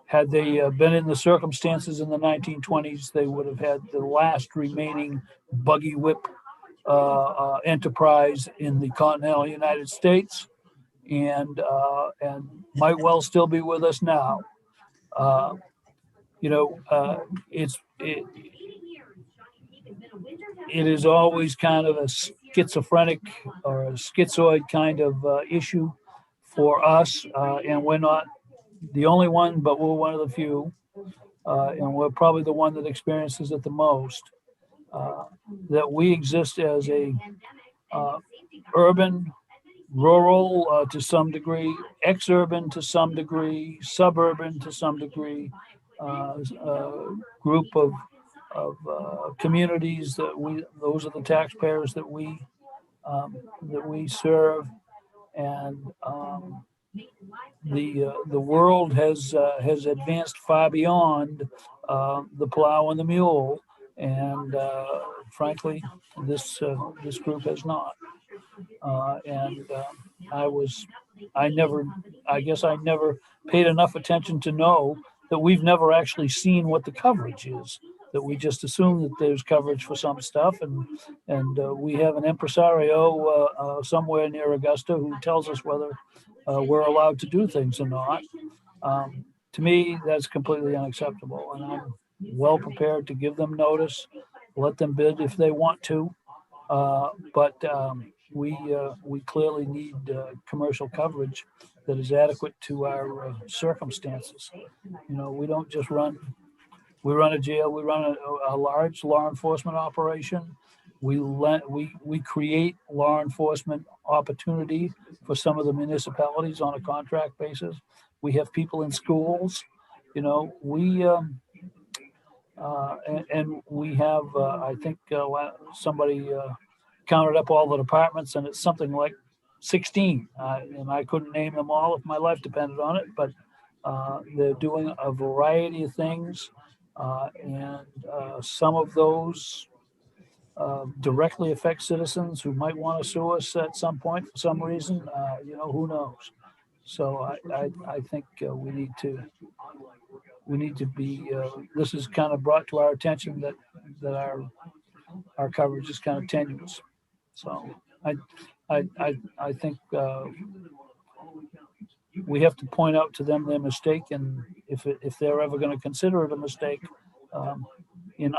had they been in the circumstances in the 1920s, they would have had the last remaining buggy whip enterprise in the continental United States, and might well still be with us now. It is always kind of a schizophrenic or a schizoid kind of issue for us, and we're not the only one, but we're one of the few, and we're probably the one that experiences it the most. That we exist as a urban, rural to some degree, exurban to some degree, suburban to some degree, group of communities those are the taxpayers that we serve. And the world has advanced far beyond the plow and the mule, and frankly, this group has not. I guess I never paid enough attention to know that we've never actually seen what the coverage is. That we just assume that there's coverage for some stuff, and we have an impresario somewhere near Augusta who tells us whether we're allowed to do things or not. To me, that's completely unacceptable, and I'm well prepared to give them notice, let them bid if they want to, but we clearly need commercial coverage that is adequate to our circumstances. You know, we don't just we run a jail, we run a large law enforcement operation. We create law enforcement opportunity for some of the municipalities on a contract basis. We have people in schools, you know, and we have, I think somebody counted up all the departments, and it's something like 16. And I couldn't name them all if my life depended on it, but they're doing a variety of things. And some of those directly affect citizens who might want to sue us at some point for some reason. You know, who knows? So I think we need to be. This is kind of brought to our attention that our coverage is kind of tenuous. So I think we have to point out to them their mistake, and if they're ever going to consider it a mistake, in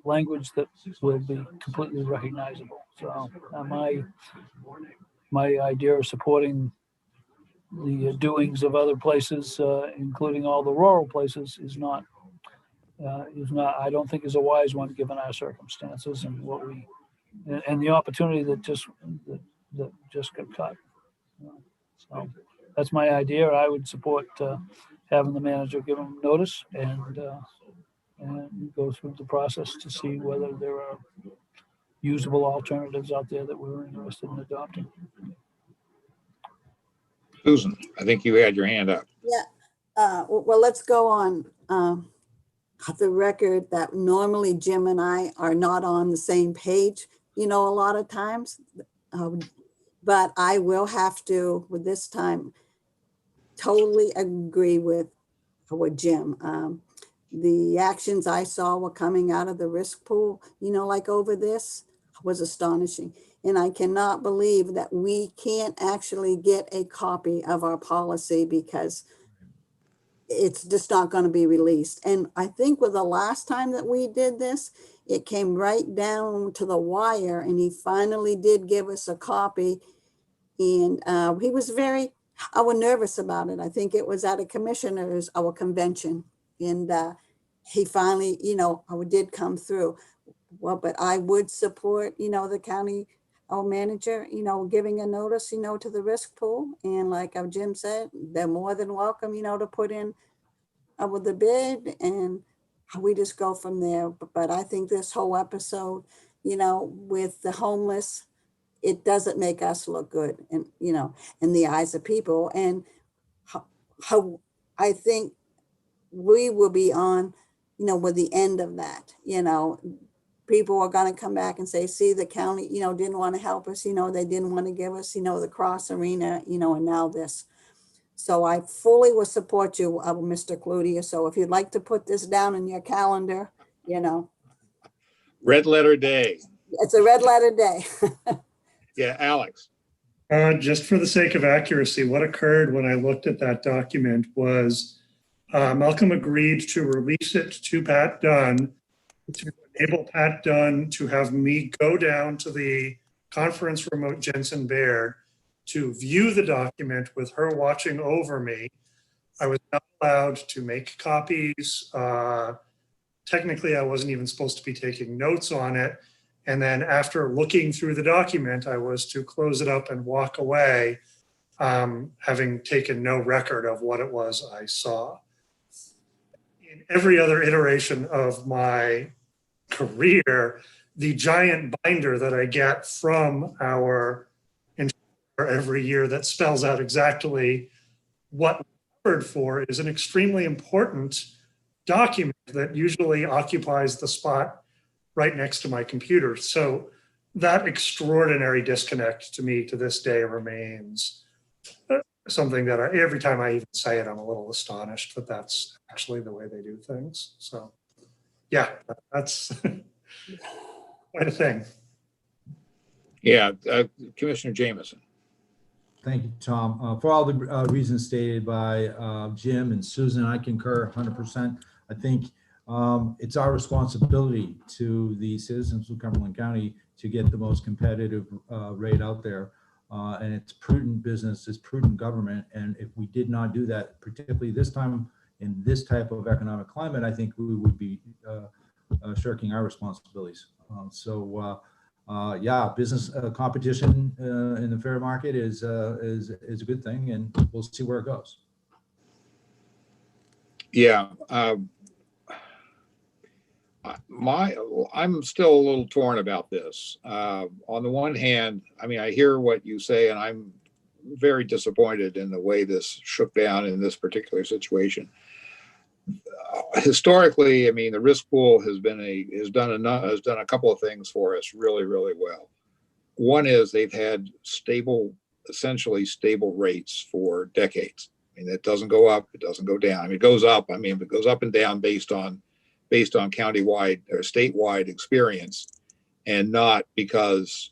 language that will be completely recognizable. So my idea of supporting the doings of other places, including all the rural places, is not, I don't think is a wise one given our circumstances and and the opportunity that just got cut. So that's my idea. I would support having the manager give them notice and go through the process to see whether there are usable alternatives out there that we're interested in adopting. Susan, I think you had your hand up. Yeah. Well, let's go on the record that normally Jim and I are not on the same page, you know, a lot of times. But I will have to, with this time, totally agree with Jim. The actions I saw were coming out of the risk pool, you know, like over this, was astonishing. And I cannot believe that we can't actually get a copy of our policy because it's just not going to be released. And I think with the last time that we did this, it came right down to the wire, and he finally did give us a copy. And he was very nervous about it. I think it was at a commissioners, our convention. And he finally, you know, did come through. Well, but I would support, you know, the county manager, you know, giving a notice, you know, to the risk pool. And like Jim said, they're more than welcome, you know, to put in with the bid, and we just go from there. But I think this whole episode, you know, with the homeless, it doesn't make us look good, and, you know, in the eyes of people. And how I think we will be on, you know, with the end of that, you know, people are going to come back and say, see, the county, you know, didn't want to help us, you know, they didn't want to give us, you know, the cross arena, you know, and now this. So I fully will support you, Mr. Cloutier. So if you'd like to put this down in your calendar, you know. Red letter day. It's a red letter day. Yeah, Alex. Just for the sake of accuracy, what occurred when I looked at that document was Malcolm agreed to release it to Pat Dunn, to enable Pat Dunn to have me go down to the conference room at Jensen Bear to view the document with her watching over me. I was not allowed to make copies. Technically, I wasn't even supposed to be taking notes on it. And then after looking through the document, I was to close it up and walk away, having taken no record of what it was I saw. in every other iteration of my career, the giant binder that I get from our insurer every year that spells out exactly what we're covered for is an extremely important document that usually occupies the spot right next to my computer. So that extraordinary disconnect to me to this day remains something that every time I even say it, I'm a little astonished that that's actually the way they do things. So yeah, that's quite a thing. Yeah, Commissioner Jameson. Thank you, Tom. For all the reasons stated by Jim and Susan, I concur 100%. I think it's our responsibility to the citizens of Cumberland County to get the most competitive rate out there. And it's prudent business, it's prudent government. And if we did not do that, particularly this time in this type of economic climate, I think we would be shirking our responsibilities. Yeah, business competition in the fair market is a good thing, and we'll see where it goes. Yeah. I'm still a little torn about this. On the one hand, I mean, I hear what you say, and I'm very disappointed in the way this shook down in this particular situation. Historically, I mean, the risk pool has done a couple of things for us really, really well. One is they've had essentially stable rates for decades. I mean, it doesn't go up, it doesn't go down. I mean, it goes up. I mean, it goes up and down based on countywide or statewide experience, and not because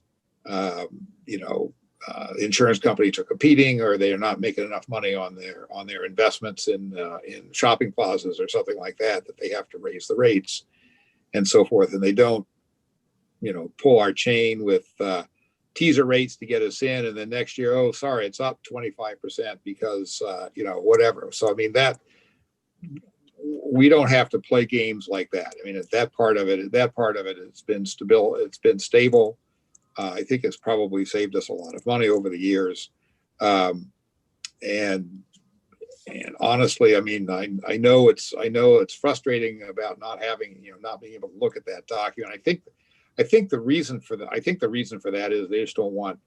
insurance companies are competing or they are not making enough money on their investments in shopping plazas or something like that they have to raise the rates and so forth. And they don't, pull our chain with teaser rates to get us in, and then next year, oh, sorry, it's up 25% because whatever. So I mean that we don't have to play games like that. I mean, that part of it has been stable. It's been stable. I think it's probably saved us a lot of money over the years. And honestly, I mean, I know it's frustrating about not being able to look at that document. I think the reason for that is they just don't want,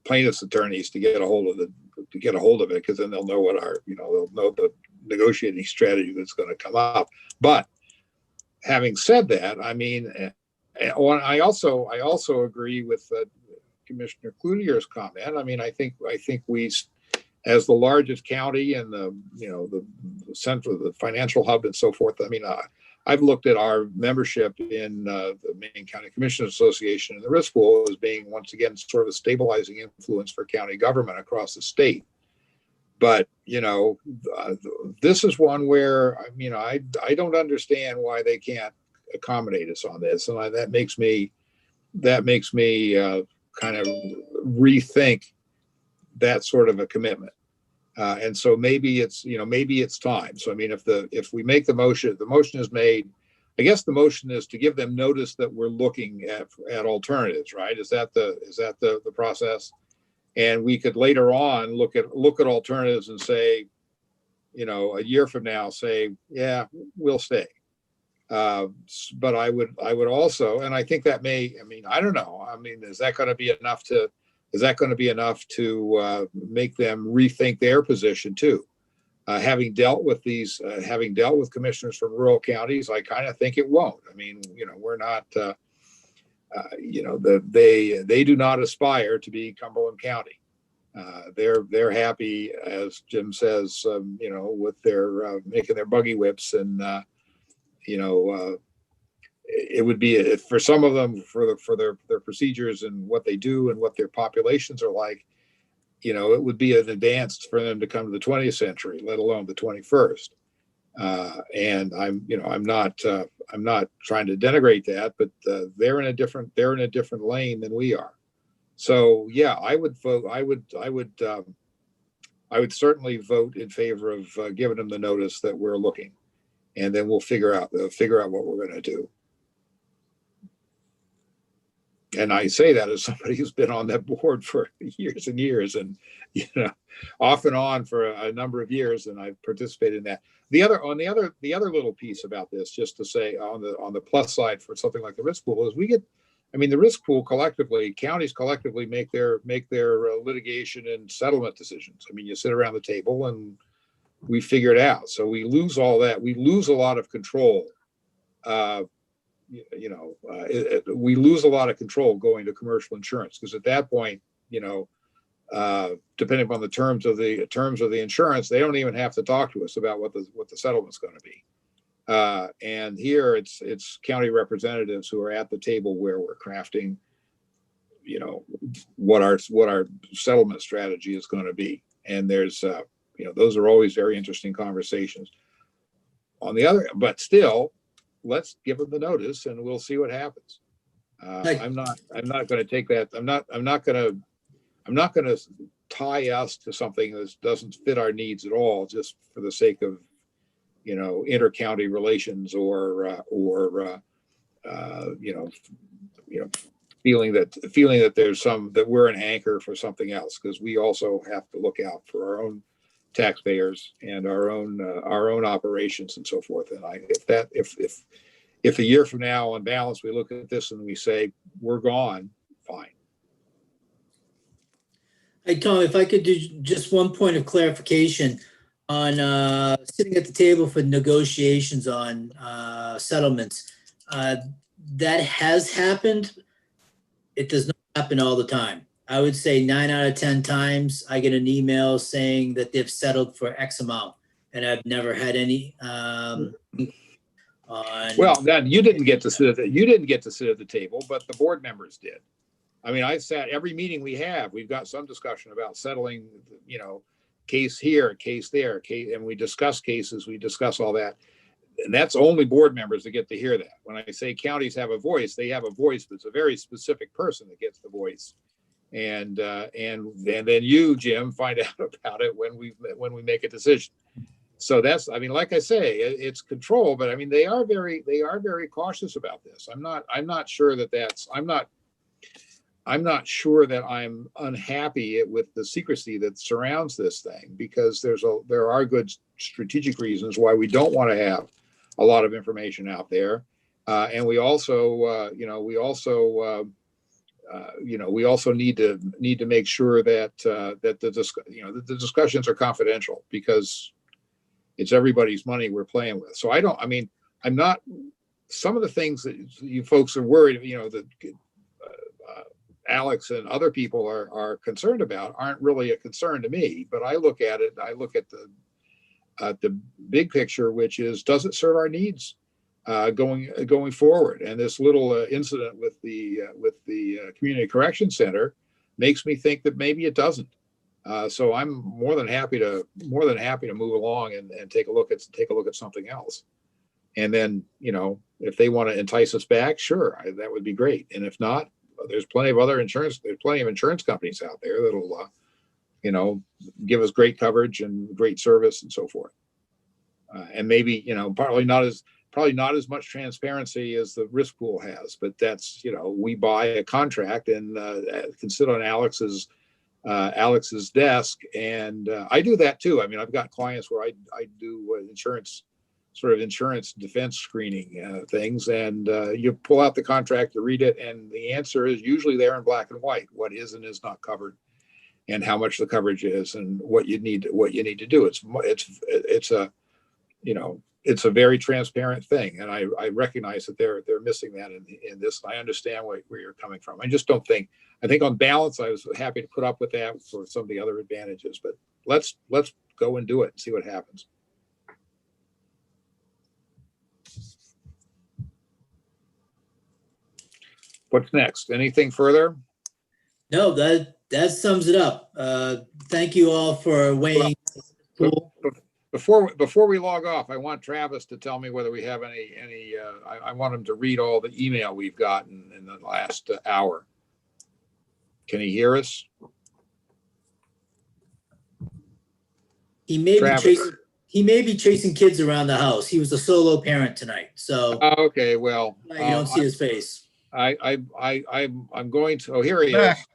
plaintiffs' attorneys to get a hold of it, because then they'll know they'll know the negotiating strategy that's going to come up. But having said that, I mean, I also agree with Commissioner Cloutier's comment. I mean, I think we, as the largest county and the central, the financial hub and so forth. I mean, I've looked at our membership in the Maine County Commissioners Association and the risk pool as being, once again, sort of a stabilizing influence for county government across the state. But this is one where I don't understand why they can't accommodate us on this, and that makes me kind of rethink that sort of a commitment. And so maybe it's time. So I mean, if we make the motion is made. I guess the motion is to give them notice that we're looking at alternatives, right? Is that the process? And we could later on look at alternatives and say, a year from now, say, yeah, we'll stay. But I would also, and I think that I don't know. I mean, is that going to be enough to make them rethink their position too? Having dealt with commissioners from rural counties, I kind of think it won't. I mean, we're not, they do not aspire to be Cumberland County. They're happy, as Jim says, with their making their buggy whips, and it would be, for some of them, for their procedures and what they do and what their populations are like, it would be an advance for them to come to the 20th century, let alone the 21st. And I'm not trying to denigrate that, but they're in a different lane than we are. So yeah, I would vote. I would certainly vote in favor of giving them the notice that we're looking, and then we'll figure out what we're going to do. And I say that as somebody who's been on that board for years and years, and off and on for a number of years, and I've participated in that. The other little piece about this, just to say on the plus side for something like the risk pool, is the risk pool collectively, counties collectively make their litigation and settlement decisions. I mean, you sit around the table and we figure it out. So we lose all that. We lose a lot of control. We lose a lot of control going to commercial insurance, because at that point, depending upon the terms of the insurance, they don't even have to talk to us about what the settlement's going to be. And here it's county representatives who are at the table where we're crafting, what our settlement strategy is going to be. And there's, those are always very interesting conversations. But still, let's give them the notice and we'll see what happens. I'm not going to take that. I'm not going to tie us to something that doesn't fit our needs at all, just for the sake of, inter-county relations or feeling that that we're an anchor for something else, because we also have to look out for our own taxpayers and our own operations and so forth. And if a year from now, on balance, we look at this and we say we're gone, fine. Hey, Tom, if I could do just one point of clarification on sitting at the table for negotiations on settlements. That has happened. It does not happen all the time. I would say 9 out of 10 times I get an email saying that they've settled for X amount, and I've never had any. Well, then you didn't get to sit at the table, but the board members did. I mean, I sat every meeting we've got some discussion about settling, case here, case there, and we discuss cases, we discuss all that. And that's only board members that get to hear that. When I say counties have a voice, they have a voice, but it's a very specific person that gets the voice. And then you, Jim, find out about it when we make a decision. So that's, like I say, it's control, but they are very cautious about this. I'm not sure that I'm unhappy with the secrecy that surrounds this thing, because there are good strategic reasons why we don't want to have a lot of information out there. And we also need to make sure that the discussions are confidential, because it's everybody's money we're playing with. So I'm not, some of the things that you folks are worried, that Alex and other people are concerned about aren't really a concern to me. But I look at the big picture, which is, does it serve our needs going forward? And this little incident with the community correction center makes me think that maybe it doesn't. So I'm more than happy to move along and take a look at something else. And then, if they want to entice us back, sure, that would be great. And if not, there's plenty of insurance companies out there that'll, give us great coverage and great service and so forth. And maybe, probably not as much transparency as the risk pool has, but that's, we buy a contract and can sit on Alex's desk. And I do that too. I've got clients where I do insurance defense screening things, and you pull out the contract to read it, and the answer is usually there in black and white, what is and is not covered, and how much the coverage is, and what you need to do. It's a very transparent thing, and I recognize that they're missing that in this. I understand where you're coming from. I just don't think. I think on balance, I was happy to put up with that for some of the other advantages. But let's go and do it and see what happens. What's next? Anything further? No, that sums it up. Thank you all for weighing. Before we log off, I want Travis to tell me whether we have any. I want him to read all the email we've gotten in the last hour. Can he hear us? He may Travis. be chasing kids around the house. He was a solo parent tonight, so Okay, well, you don't see his face. I'm going to, oh, here he is. Back.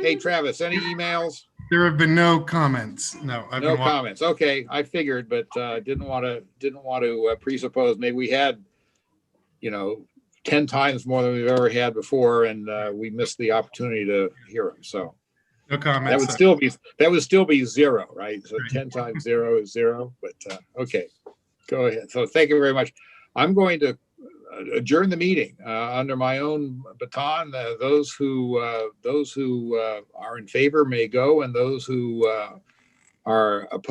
Hey, Travis, any emails? There have been no comments. No, I've No been watching. comments. Okay, I figured, but didn't want to presuppose maybe we had, 10 times more than we've ever had before, and we missed the opportunity to hear them. So No that comments. would still be zero, right? So 10 times 0 is 0. But okay, go ahead. So thank you very much. I'm going to adjourn the meeting under my own baton. Those who are in favor may go, and those who are opposed